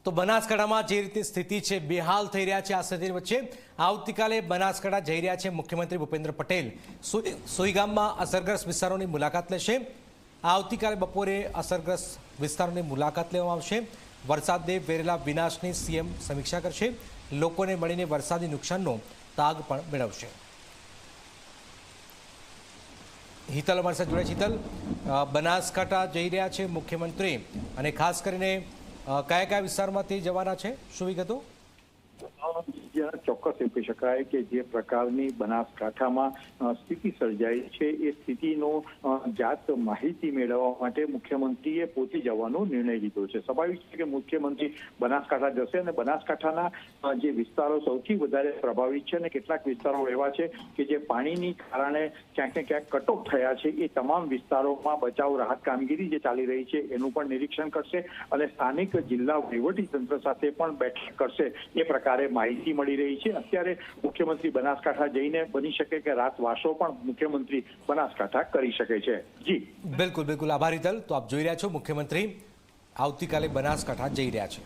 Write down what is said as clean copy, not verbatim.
તો બનાસકાંઠામાં જે રીતની સ્થિતિ છે, બેહાલ થઈ રહ્યા છે. આ સ્થિતિ વચ્ચે આવતીકાલે બનાસકાંઠા જઈ રહ્યા છે મુખ્યમંત્રી ભૂપેન્દ્ર પટેલ. સોઈગામમાં અસરગ્રસ્ત વિસ્તારોની મુલાકાત લેશે. આવતીકાલે બપોરે અસરગ્રસ્ત વિસ્તારોની મુલાકાત લેવામાં આવશે. વરસાદે વેરેલા વિનાશની સીએમ સમીક્ષા કરશે. લોકોને મળીને વરસાદી નુકસાનનો તાગ પણ મેળવશે. હિતલ અમારી સાથે જોડાય છે. હિતલ, બનાસકાંઠા જઈ રહ્યા છે મુખ્યમંત્રી અને ખાસ કરીને કયા કયા વિસ્તારમાંથી જવાના છે, શું વિગતો? ચોક્કસ એવું કહી શકાય કે જે પ્રકારની બનાસકાંઠામાં સ્થિતિ સર્જાઈ છે એ સ્થિતિનો જાત માહિતી મેળવવા માટે મુખ્યમંત્રીએ પહોંચી જવાનો નિર્ણય લીધો છે. સ્વાભાવિક છે કે મુખ્યમંત્રી બનાસકાંઠા જશે અને બનાસકાંઠાના જે વિસ્તારો સૌથી વધારે પ્રભાવિત છે અને કેટલાક વિસ્તારો એવા છે કે જે પાણીની કારણે ક્યાંક ને ક્યાંક કટઓફ થયા છે, એ તમામ વિસ્તારોમાં બચાવ રાહત કામગીરી જે ચાલી રહી છે એનું પણ નિરીક્ષણ કરશે અને સ્થાનિક જિલ્લા વહીવટીતંત્ર સાથે પણ બેઠક કરશે. એ પ્રકારે માહિતી મળી રહી છે. અત્યારે મુખ્યમંત્રી બનાસકાંઠા જઈને બની શકે કે રાતવાસો પણ મુખ્યમંત્રી બનાસકાંઠા કરી શકે છે. જી બિલકુલ બિલકુલ, આભાર હિતલ. તો આપ જોઈ રહ્યા છો મુખ્યમંત્રી આવતીકાલે બનાસકાંઠા જઈ રહ્યા છે.